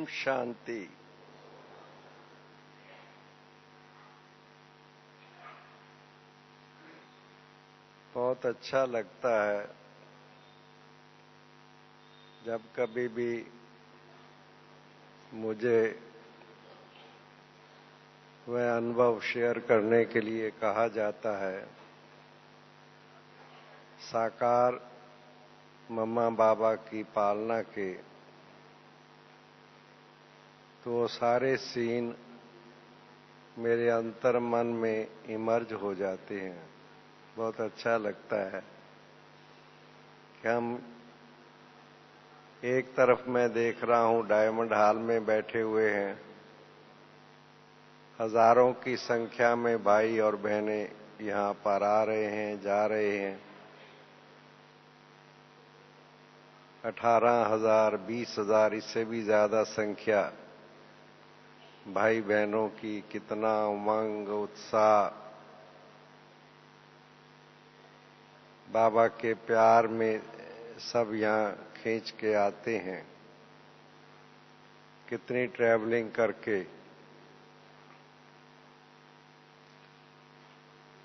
ओम शांति। बहुत अच्छा लगता है जब कभी भी मुझे वह अनुभव शेयर करने के लिए कहा जाता है। साकार मम्मा बाबा की पालना के तो वो सारे सीन मेरे अंतर मन में इमर्ज हो जाते हैं। बहुत अच्छा लगता है कि हम एक तरफ मैं देख रहा हूं डायमंड हॉल में बैठे हुए हैं, हजारों की संख्या में भाई और बहनें यहाँ पर आ रहे हैं, जा रहे हैं। 18,000, 20,000 इससे भी ज्यादा संख्या भाई बहनों की। कितना उमंग, उत्साह, बाबा के प्यार में सब यहाँ खींच के आते हैं। कितनी ट्रैवलिंग करके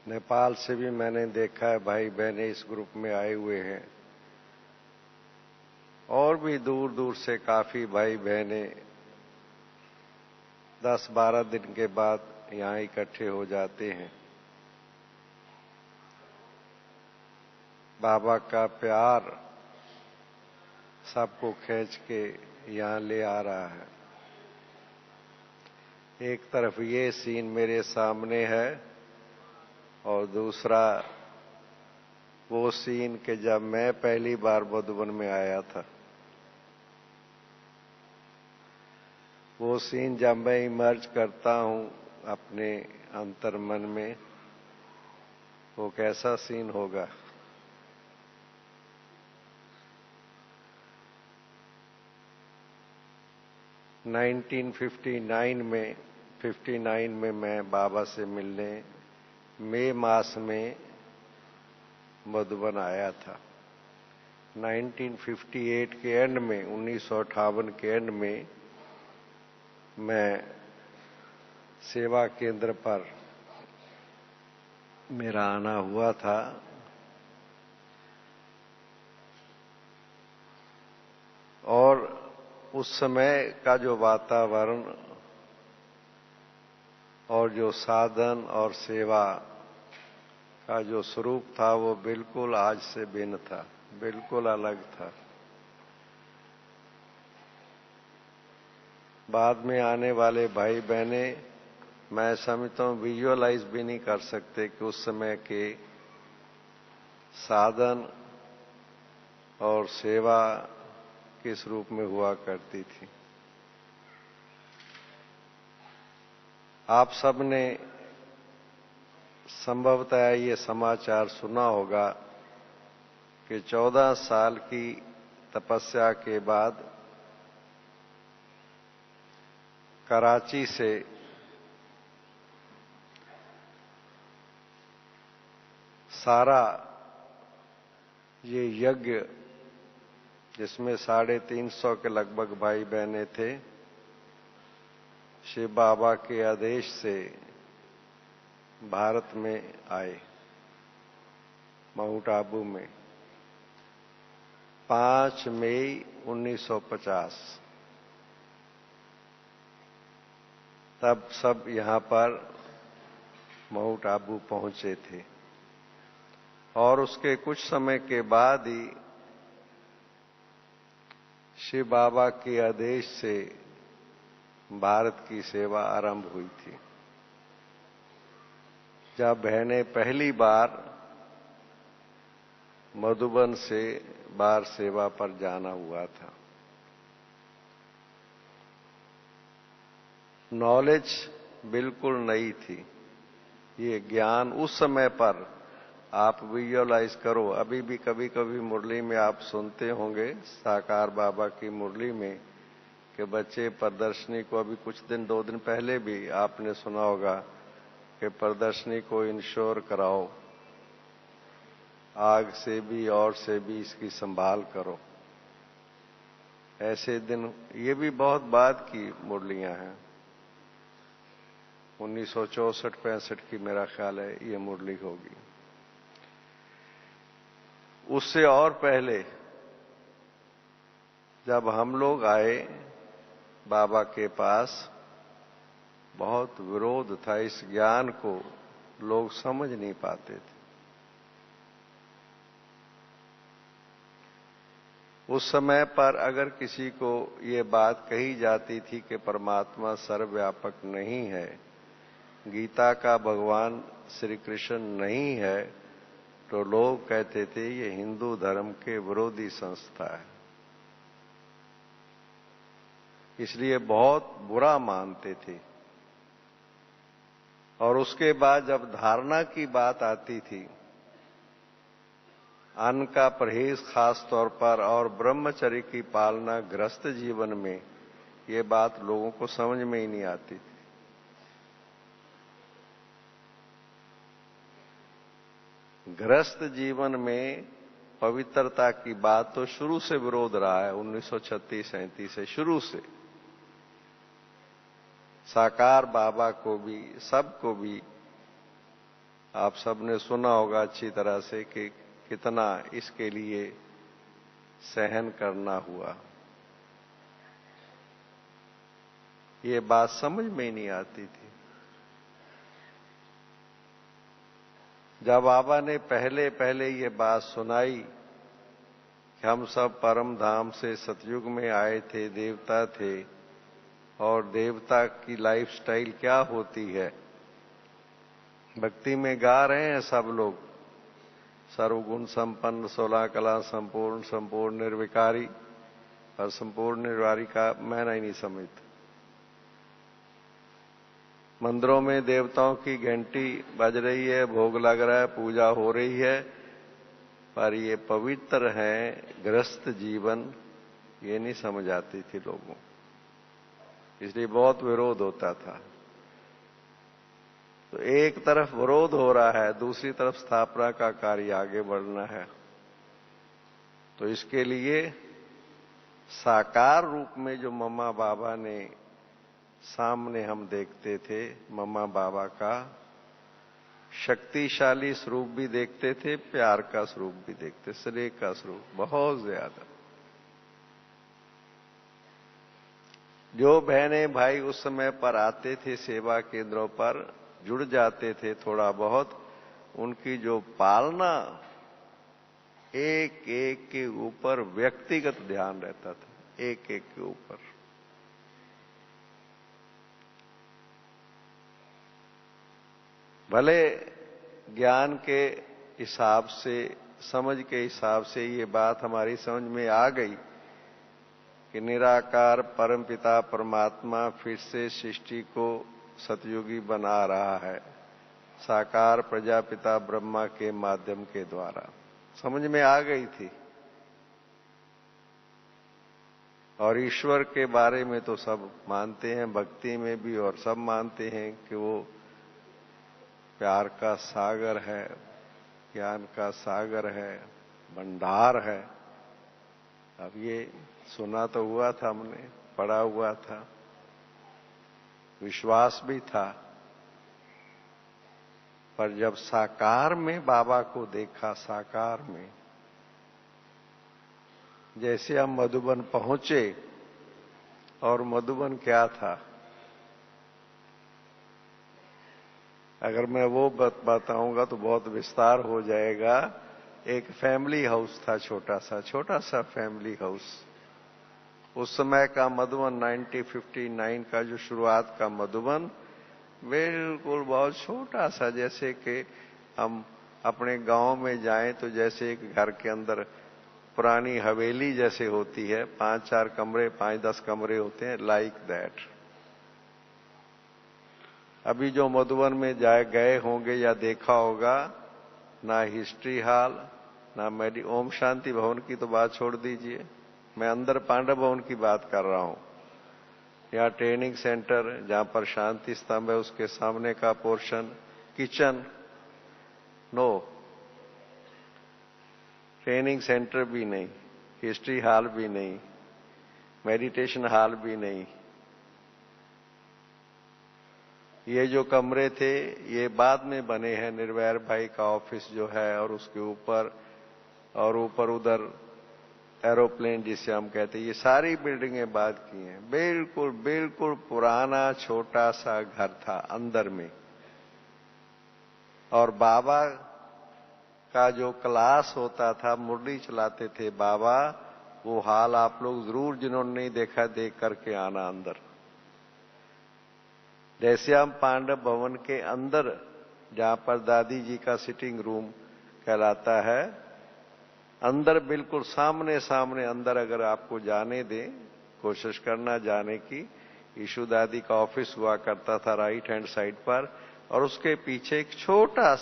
नेपाल से भी मैंने देखा है भाई बहनें इस ग्रुप में आए हुए हैं, और भी दूर दूर से काफी भाई बहनें 10-12 दिन के बाद यहाँ इकट्ठे हो जाते हैं। बाबा का प्यार सबको खींच के यहाँ ले आ रहा है। एक तरफ ये सीन मेरे सामने है और दूसरा वो सीन कि जब मैं पहली बार मधुबन में आया था, वो सीन जब मैं इमर्ज करता हूं अपने अंतर मन में, वो कैसा सीन होगा। नाइनटीन 59 में मैं बाबा से मिलने मई मास में मधुबन आया था। 1958 के एंड में, 1958 के एंड में मैं सेवा केंद्र पर मेरा आना हुआ था। और उस समय का जो वातावरण और जो साधन और सेवा का जो स्वरूप था वो बिल्कुल आज से भिन्न था, बिल्कुल अलग था। बाद में आने वाले भाई बहने मैं समझता हूं विजुअलाइज भी नहीं कर सकते कि उस समय के साधन और सेवा किस रूप में हुआ करती थी। आप सबने संभवतः ये समाचार सुना होगा कि 14 साल की तपस्या के बाद कराची से सारा ये यज्ञ, जिसमें 350 के लगभग भाई बहने थे, शिव बाबा के आदेश से भारत में आए, माउंट आबू में 5 मई 1950। तब सब यहाँ पर माउंट आबू पहुंचे थे और उसके कुछ समय के बाद ही शिव बाबा के आदेश से भारत की सेवा आरंभ हुई थी। जब बहनें पहली बार मधुबन से बार सेवा पर जाना हुआ था। नॉलेज बिल्कुल नई थी। ये ज्ञान उस समय पर आप विजुअलाइज करो, अभी भी कभी कभी मुरली में आप सुनते होंगे, साकार बाबा की मुरली में, कि बच्चे प्रदर्शनी को, अभी कुछ दिन 2 दिन पहले भी आपने सुना होगा कि प्रदर्शनी को इंश्योर कराओ, आग से भी और से भी इसकी संभाल करो। ऐसे दिन, ये भी बहुत बाद की मुरलियां हैं, 1964-65 की मेरा ख्याल है ये मुरली होगी। उससे और पहले जब हम लोग आए बाबा के पास, बहुत विरोध था, इस ज्ञान को लोग समझ नहीं पाते थे। उस समय पर अगर किसी को ये बात कही जाती थी कि परमात्मा सर्वव्यापक नहीं है, गीता का भगवान श्री कृष्ण नहीं है, तो लोग कहते थे ये हिंदू धर्म के विरोधी संस्था है, इसलिए बहुत बुरा मानते थे। और उसके बाद जब धारणा की बात आती थी, अन्न का परहेज खास तौर पर और ब्रह्मचर्य की पालना गृहस्थ जीवन में, ये बात लोगों को समझ में ही नहीं आती थी। गृहस्थ जीवन में पवित्रता की बात तो शुरू से विरोध रहा है, 1936-37 से शुरू से। साकार बाबा को भी, सबको भी आप सबने सुना होगा अच्छी तरह से कि कितना इसके लिए सहन करना हुआ। ये बात समझ में ही नहीं आती थी। जब बाबा ने पहले पहले ये बात सुनाई कि हम सब परम धाम से सतयुग में आए थे, देवता थे, और देवता की लाइफस्टाइल क्या होती है, भक्ति में गा रहे हैं सब लोग, सर्वगुण संपन्न, 16 कला संपूर्ण, संपूर्ण निर्विकारी, और संपूर्ण निर्विकारी का मैं नहीं समझता। मंदिरों में देवताओं की घंटी बज रही है, भोग लग रहा है, पूजा हो रही है, पर ये पवित्र है गृहस्थ जीवन, ये नहीं समझ आती थी लोगों, इसलिए बहुत विरोध होता था। तो एक तरफ विरोध हो रहा है, दूसरी तरफ स्थापना का कार्य आगे बढ़ना है। तो इसके लिए साकार रूप में जो मम्मा बाबा ने सामने हम देखते थे, मम्मा बाबा का शक्तिशाली स्वरूप भी देखते थे, प्यार का स्वरूप भी देखते, स्नेह का स्वरूप बहुत ज्यादा। जो बहनें भाई उस समय पर आते थे सेवा केंद्रों पर, जुड़ जाते थे थोड़ा बहुत, उनकी जो पालना, एक एक के ऊपर व्यक्तिगत ध्यान रहता था, एक एक के ऊपर। भले ज्ञान के हिसाब से, समझ के हिसाब से ये बात हमारी समझ में आ गई कि निराकार परमपिता परमात्मा फिर से सृष्टि को सतयुगी बना रहा है, साकार प्रजापिता ब्रह्मा के माध्यम के द्वारा, समझ में आ गई थी। और ईश्वर के बारे में तो सब मानते हैं, भक्ति में भी, और सब मानते हैं कि वो प्यार का सागर है, ज्ञान का सागर है, भंडार है। अब ये सुना तो हुआ था, हमने पढ़ा हुआ था, विश्वास भी था, पर जब साकार में बाबा को देखा, साकार में, जैसे हम मधुबन पहुंचे, और मधुबन क्या था, अगर मैं वो बताऊंगा तो बहुत विस्तार हो जाएगा। एक फैमिली हाउस था, छोटा सा फैमिली हाउस। उस समय का मधुबन, 1959 का जो शुरुआत का मधुबन, बिल्कुल बहुत छोटा सा, जैसे कि हम अपने गांव में जाएं तो जैसे एक घर के अंदर पुरानी हवेली जैसे होती है, 5-4 कमरे, 5-10 कमरे होते हैं, लाइक दैट। अभी जो मधुबन में गए होंगे या देखा होगा, ना हिस्ट्री हॉल, ना ओम शांति भवन की तो बात छोड़ दीजिए, मैं अंदर पांडव भवन की बात कर रहा हूं। यहाँ ट्रेनिंग सेंटर, जहां पर शांति स्तंभ है, उसके सामने का portion, kitchen, no, training centre भी नहीं, हिस्ट्री हॉल भी नहीं, मेडिटेशन हॉल भी नहीं। ये जो कमरे थे ये बाद में बने हैं, निर्वैर भाई का ऑफिस जो है, और उसके ऊपर और ऊपर उधर एरोप्लेन जिसे हम कहते हैं, ये सारी बिल्डिंगें बाद की हैं। बिल्कुल बिल्कुल पुराना छोटा सा घर था अंदर में। और बाबा का जो क्लास होता था, मुरली चलाते थे बाबा, वो हाल आप लोग जरूर जिन्होंने नहीं देखा देख करके आना अंदर। जैसे हम पांडव भवन के अंदर, जहां पर दादी जी का सिटिंग रूम कहलाता है, अंदर बिल्कुल सामने सामने अंदर अगर आपको जाने दें, कोशिश करना जाने की। ईशु दादी का ऑफिस हुआ करता था राइट हैंड साइड पर, और उसके पीछे एक छोटा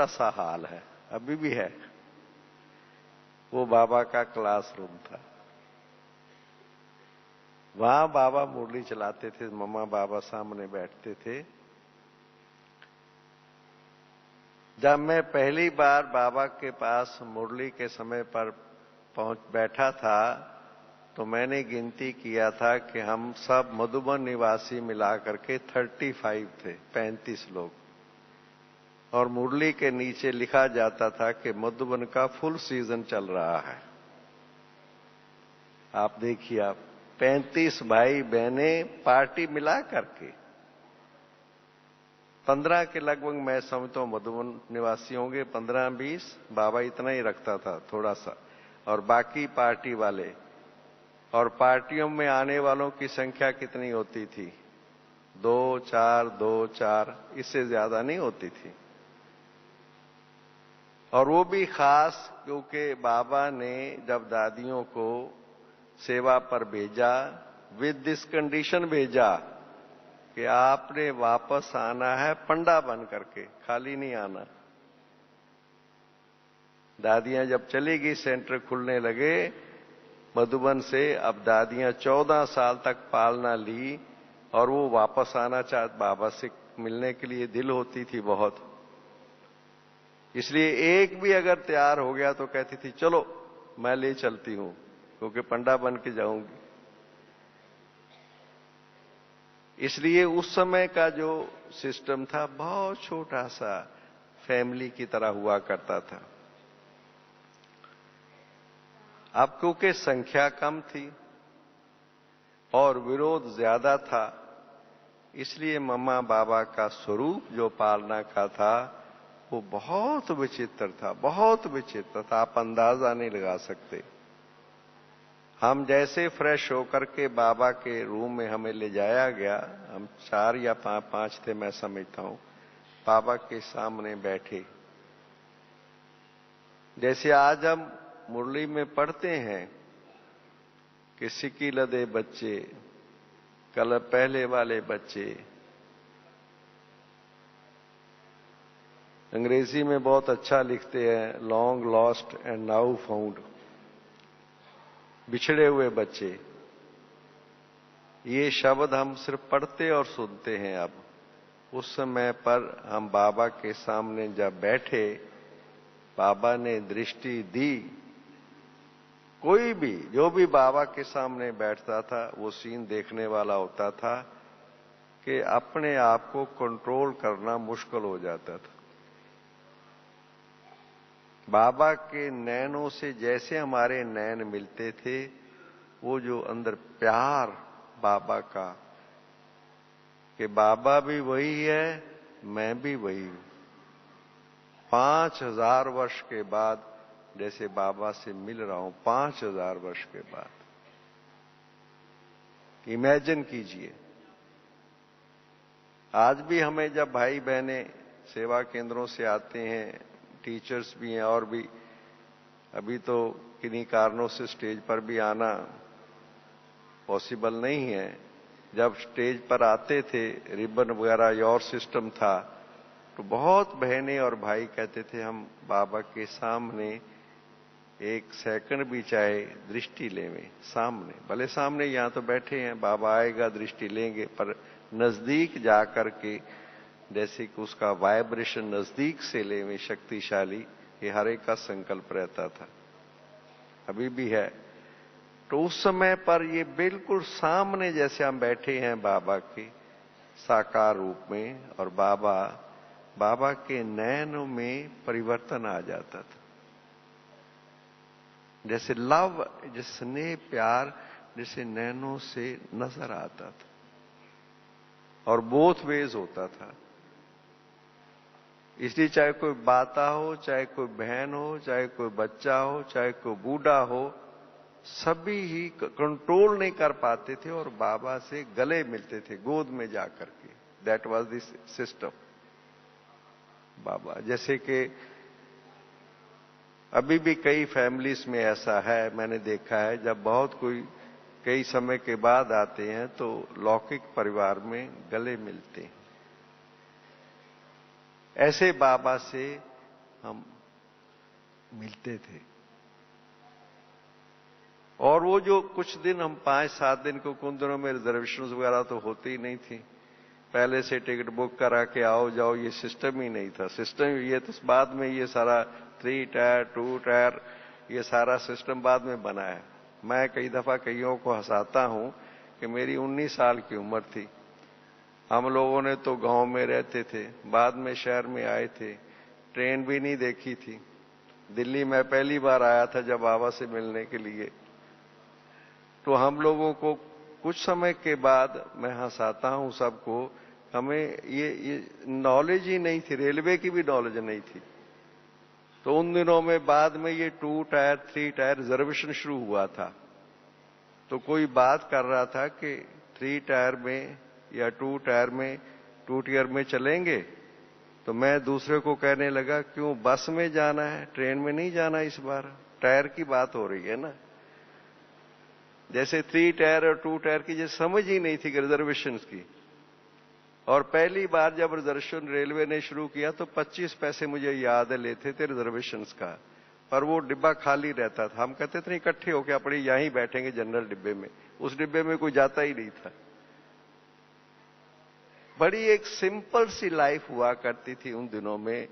सा हॉल है, अभी भी है, वो बाबा का क्लासरूम था। वहां बाबा मुरली चलाते थे, मम्मा बाबा सामने बैठते थे। जब मैं पहली बार बाबा के पास मुरली के समय पर बैठा था, तो मैंने गिनती किया था कि हम सब मधुबन निवासी मिलाकर के 35 थे, 35 लोग। और मुरली के नीचे लिखा जाता था कि मधुबन का फुल सीजन चल रहा है। आप देखिए, आप 35 भाई बहने पार्टी मिला करके 15 के लगभग मैं समझता हूं मधुबन निवासी होंगे, 15-20। बाबा इतना ही रखता था थोड़ा सा, और बाकी पार्टी वाले। और पार्टियों में आने वालों की संख्या कितनी होती थी? 2-4, इससे ज्यादा नहीं होती थी। और वो भी खास क्योंकि बाबा ने जब दादियों को सेवा पर भेजा, विद दिस कंडीशन भेजा कि आपने वापस आना है पंडा बन करके, खाली नहीं आना। दादियां जब चली गई, सेंटर खुलने लगे मधुबन से, अब दादियां 14 साल तक पालना ली, और वो वापस आना चाहती, बाबा से मिलने के लिए दिल होती थी बहुत। इसलिए एक भी अगर तैयार हो गया तो कहती थी चलो मैं ले चलती हूं, क्योंकि पंडा बन के जाऊंगी। इसलिए उस समय का जो सिस्टम था बहुत छोटा सा फैमिली की तरह हुआ करता था। अब क्योंकि संख्या कम थी और विरोध ज्यादा था, इसलिए मम्मा बाबा का स्वरूप जो पालना का था वो बहुत विचित्र था, बहुत विचित्र था। आप अंदाजा नहीं लगा सकते। हम जैसे फ्रेश होकर के बाबा के रूम में हमें ले जाया गया, हम 4 या 5 थे मैं समझता हूं, बाबा के सामने बैठे। जैसे आज हम मुरली में पढ़ते हैं कि सिक्की लदे बच्चे, कल पहले वाले बच्चे। अंग्रेजी में बहुत अच्छा लिखते हैं, long lost and now found, बिछड़े हुए बच्चे। ये शब्द हम सिर्फ पढ़ते और सुनते हैं। अब उस समय पर हम बाबा के सामने जब बैठे, बाबा ने दृष्टि दी। कोई भी जो भी बाबा के सामने बैठता था वो सीन देखने वाला होता था कि अपने आप को कंट्रोल करना मुश्किल हो जाता था। बाबा के नैनों से जैसे हमारे नैन मिलते थे, वो जो अंदर प्यार बाबा का, कि बाबा भी वही है, मैं भी वही हूं। 5000 वर्ष के बाद जैसे बाबा से मिल रहा हूं, 5000 वर्ष के बाद। इमेजिन कीजिए। आज भी हमें जब भाई बहनें सेवा केंद्रों से आते हैं, टीचर्स भी हैं, और भी अभी तो किन्हीं कारणों से स्टेज पर भी आना पॉसिबल नहीं है। जब स्टेज पर आते थे, रिबन वगैरह योर सिस्टम था, तो बहुत बहनें और भाई कहते थे हम बाबा के सामने 1 सेकंड भी चाहे दृष्टि लेंगे, सामने, भले सामने यहां तो बैठे हैं, बाबा आएगा दृष्टि लेंगे, पर नजदीक जाकर के जैसे कि उसका वाइब्रेशन नजदीक से लेवे, शक्तिशाली, ये हर एक का संकल्प रहता था, अभी भी है। तो उस समय पर ये बिल्कुल सामने जैसे हम बैठे हैं बाबा के साकार रूप में, और बाबा के नयनों में परिवर्तन आ जाता था। जैसे लव, जैसे स्नेह प्यार जैसे नैनों से नजर आता था, और बोथ वेज होता था। इसलिए चाहे कोई बाता हो, चाहे कोई बहन हो, चाहे कोई बच्चा हो, चाहे कोई बूढ़ा हो, सभी ही कंट्रोल नहीं कर पाते थे और बाबा से गले मिलते थे गोद में जाकर के। दैट वाज दिस सिस्टम बाबा। जैसे कि अभी भी कई फैमिलीज में ऐसा है, मैंने देखा है, जब बहुत कोई कई समय के बाद आते हैं तो लौकिक परिवार में गले मिलते हैं। ऐसे बाबा से हम मिलते थे। और वो जो कुछ दिन हम 5-7 दिन को, उन दिनों में रिजर्वेशन वगैरह तो होती ही नहीं थी, पहले से टिकट बुक करा के आओ जाओ, ये सिस्टम ही नहीं था। सिस्टम ये तो बाद में ये सारा 3 टायर 2 टायर ये सारा सिस्टम बाद में बना है। मैं कई दफा कईयों को हंसाता हूं कि मेरी 19 साल की उम्र थी, हम लोगों ने तो गांव में रहते थे, बाद में शहर में आए थे, ट्रेन भी नहीं देखी थी। दिल्ली में पहली बार आया था जब बाबा से मिलने के लिए, तो हम लोगों को कुछ समय के बाद, मैं हंसाता हूं सबको, हमें ये नॉलेज ही नहीं थी, रेलवे की भी नॉलेज नहीं थी। तो उन दिनों में बाद में ये 2 टायर 3 टायर रिजर्वेशन शुरू हुआ था। तो कोई बात कर रहा था कि 3 टायर में या 2 टायर में 2 टियर में चलेंगे, तो मैं दूसरे को कहने लगा क्यों बस में जाना है, ट्रेन में नहीं जाना, इस बार टायर की बात हो रही है ना। जैसे 3 टायर और 2 टायर की जैसे समझ ही नहीं थी रिजर्वेशन की। और पहली बार जब रिजर्वेशन रेलवे ने शुरू किया तो 25 पैसे मुझे याद है लेते थे रिजर्वेशन का, पर वो डिब्बा खाली रहता था। हम कहते थे इकट्ठे होकर अपने यहीं बैठेंगे जनरल डिब्बे में, उस डिब्बे में कोई जाता ही नहीं था। बड़ी एक सिंपल सी लाइफ हुआ करती थी उन दिनों में,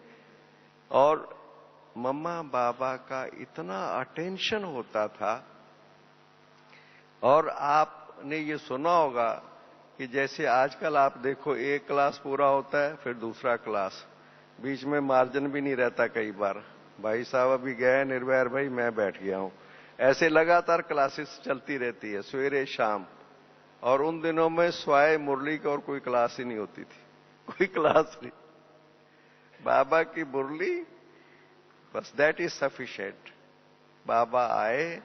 और मम्मा बाबा का इतना अटेंशन होता था। और आपने ये सुना होगा कि जैसे आजकल आप देखो, एक क्लास पूरा होता है फिर दूसरा क्लास, बीच में मार्जिन भी नहीं रहता। कई बार भाई साहब अभी गए निर्भयर भाई, मैं बैठ गया हूं, ऐसे लगातार क्लासेस चलती रहती है सवेरे शाम। और उन दिनों में स्वाय मुरली की और कोई क्लास ही नहीं होती थी, कोई क्लास नहीं, बाबा की मुरली बस, दैट इज सफिशिएंट। बाबा आए,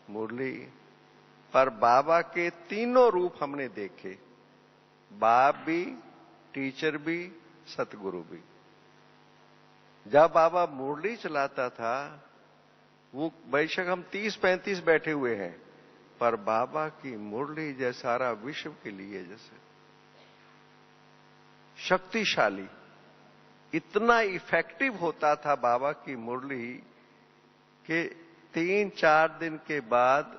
मुरली। पर बाबा के तीनों रूप हमने देखे, बाप भी, टीचर भी, सतगुरु भी। जब बाबा मुरली चलाता था, वो बेशक हम 30-35 बैठे हुए हैं, पर बाबा की मुरली जैसे सारा विश्व के लिए जैसे शक्तिशाली, इतना इफेक्टिव होता था बाबा की मुरली कि 3-4 दिन के बाद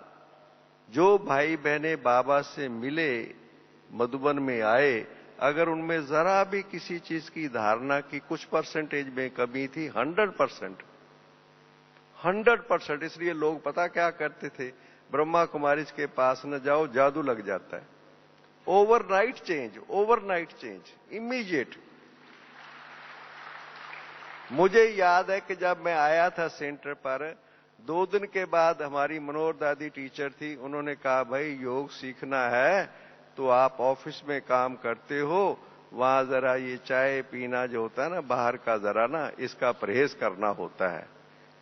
जो भाई बहने बाबा से मिले, मधुबन में आए, अगर उनमें जरा भी किसी चीज की धारणा की कुछ परसेंटेज में कमी थी, 100%। इसलिए लोग पता क्या करते थे, ब्रह्मा कुमारीज के पास न जाओ, जादू लग जाता है। Overnight change, immediate. मुझे याद है कि जब मैं आया था सेंटर पर, 2 दिन के बाद हमारी मनोहर दादी टीचर थी, उन्होंने कहा भाई योग सीखना है तो आप ऑफिस में काम करते हो, वहां जरा ये चाय पीना जो होता है ना बाहर का, जरा ना इसका परहेज करना होता है।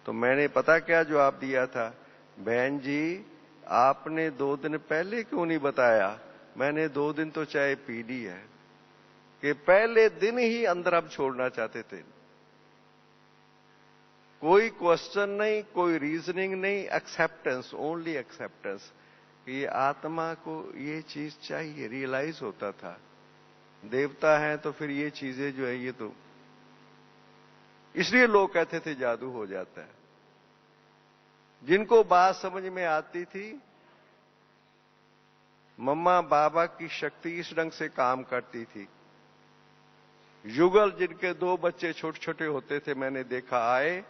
तो मैंने पता क्या जवाब दिया था, बहन जी आपने 2 दिन पहले क्यों नहीं बताया, मैंने 2 दिन तो चाय पी ली है। कि पहले दिन ही अंदर अब छोड़ना चाहते थे, कोई क्वेश्चन नहीं, कोई रीजनिंग नहीं, एक्सेप्टेंस, ओनली एक्सेप्टेंस। ये आत्मा को ये चीज चाहिए, रियलाइज होता था देवता है तो फिर ये चीजें जो है ये तो, इसलिए लोग कहते थे जादू हो जाता है। जिनको बात समझ में आती थी, मम्मा बाबा की शक्ति इस ढंग से काम करती थी। युगल जिनके 2 बच्चे छोटे छोटे होते थे, मैंने देखा आए,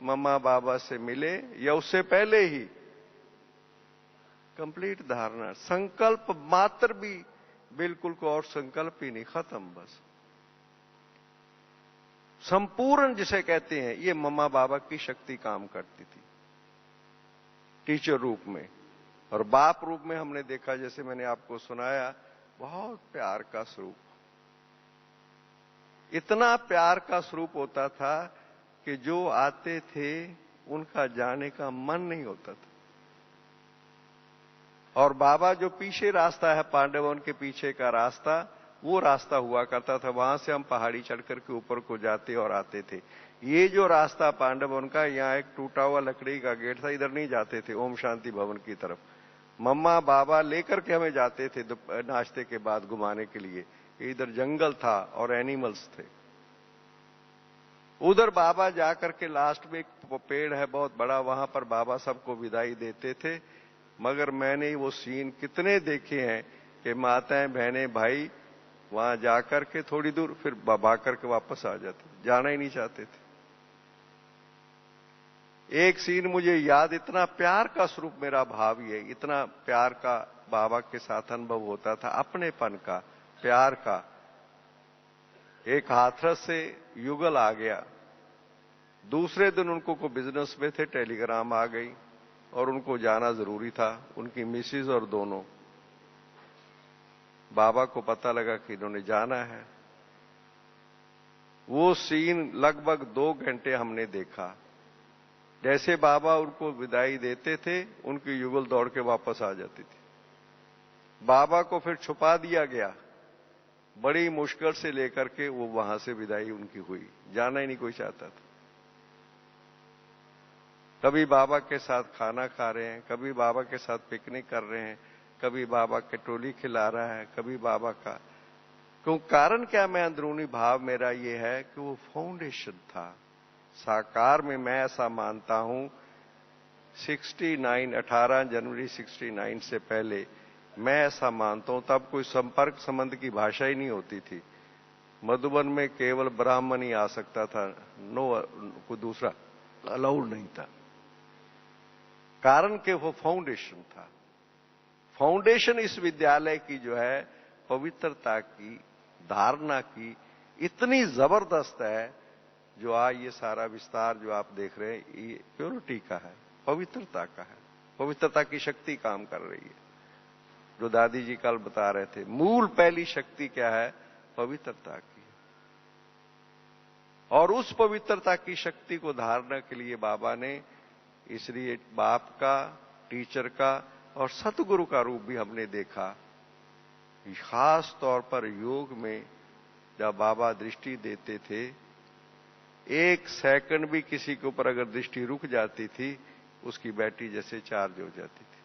मम्मा बाबा से मिले या उससे पहले ही कंप्लीट धारणा, संकल्प मात्र भी बिल्कुल को और संकल्प ही नहीं, खत्म बस। संपूर्ण जिसे कहते हैं, ये मम्मा बाबा की शक्ति काम करती थी टीचर रूप में। और बाप रूप में हमने देखा, जैसे मैंने आपको सुनाया, बहुत प्यार का स्वरूप, इतना प्यार का स्वरूप होता था कि जो आते थे उनका जाने का मन नहीं होता था। और बाबा जो पीछे रास्ता है, पांडवों के पीछे का रास्ता, वो रास्ता हुआ करता था, वहां से हम पहाड़ी चढ़कर के ऊपर को जाते और आते थे। ये जो रास्ता पांडवों का, यहाँ एक टूटा हुआ लकड़ी का गेट था, इधर नहीं जाते थे ओम शांति भवन की तरफ। मम्मा बाबा लेकर के हमें जाते थे नाश्ते के बाद घुमाने के लिए। इधर जंगल था और एनिमल्स थे। उधर बाबा जाकर के लास्ट में एक पेड़ है बहुत बड़ा, वहां पर बाबा सबको विदाई देते थे। मगर मैंने वो सीन कितने देखे हैं कि माताएं बहनें भाई वहां जाकर के थोड़ी दूर फिर भाग करके वापस आ जाते, जाना ही नहीं चाहते थे। एक सीन मुझे याद, इतना प्यार का स्वरूप मेरा भाव ये, इतना प्यार का बाबा के साथ अनुभव होता था, अपनेपन का, प्यार का। एक हाथरस से युगल आ गया, दूसरे दिन उनको को बिजनेस में थे, टेलीग्राम आ गई और उनको जाना जरूरी था, उनकी मिसिज और दोनों। बाबा को पता लगा कि इन्होंने जाना है। वो सीन लगभग 2 घंटे हमने देखा। जैसे बाबा उनको विदाई देते थे, उनकी युगल दौड़ के वापस आ जाती थी। बाबा को फिर छुपा दिया गया, बड़ी मुश्किल से लेकर के वो वहां से विदाई उनकी हुई, जाना ही नहीं कोई चाहता था। कभी बाबा के साथ खाना खा रहे हैं, कभी बाबा के साथ पिकनिक कर रहे हैं, कभी बाबा के टोली खिला रहा है, कभी बाबा का। क्यों, कारण क्या, मैं अंदरूनी भाव मेरा ये है कि वो फाउंडेशन था साकार में। मैं ऐसा मानता हूं 18 जनवरी 69 से पहले मैं ऐसा मानता हूं, तब कोई संपर्क संबंध की भाषा ही नहीं होती थी। मधुबन में केवल ब्राह्मण ही आ सकता था, कोई दूसरा अलाउड नहीं था। कारण के वो फाउंडेशन था। फाउंडेशन इस विद्यालय की जो है पवित्रता की, धारणा की इतनी जबरदस्त है, जो आज ये सारा विस्तार जो आप देख रहे हैं, ये प्योरिटी का है, पवित्रता का है। पवित्रता की शक्ति काम कर रही है, जो दादी जी कल बता रहे थे। मूल पहली शक्ति क्या है? पवित्रता की। और उस पवित्रता की शक्ति को धारने के लिए बाबा ने, इसलिए बाप का, टीचर का और सतगुरु का रूप भी हमने देखा। खास तौर पर योग में जब बाबा दृष्टि देते थे, 1 सेकंड भी किसी के ऊपर अगर दृष्टि रुक जाती थी, उसकी बैटरी जैसे चार्ज हो जाती थी।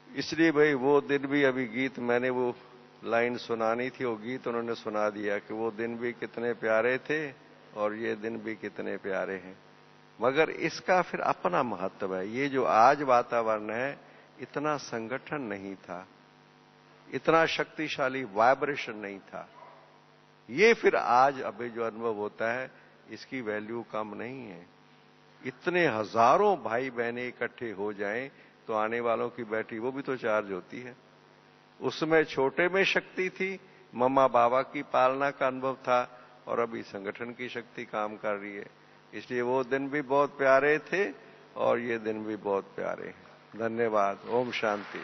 इसलिए भाई वो दिन भी, अभी गीत मैंने वो लाइन सुनानी थी, वो गीत उन्होंने सुना दिया कि वो दिन भी कितने प्यारे थे और ये दिन भी कितने प्यारे हैं। मगर इसका फिर अपना महत्व है। ये जो आज वातावरण है, इतना संगठन नहीं था, इतना शक्तिशाली वाइब्रेशन नहीं था। ये फिर आज अभी जो अनुभव होता है, इसकी वैल्यू कम नहीं है। इतने हजारों भाई बहनें इकट्ठे हो जाएं तो आने वालों की बैटरी वो भी तो चार्ज होती है। उसमें छोटे में शक्ति थी, मम्मा बाबा की पालना का अनुभव था, और अभी संगठन की शक्ति काम कर रही है। इसलिए वो दिन भी बहुत प्यारे थे और ये दिन भी बहुत प्यारे हैं। धन्यवाद। ओम शांति।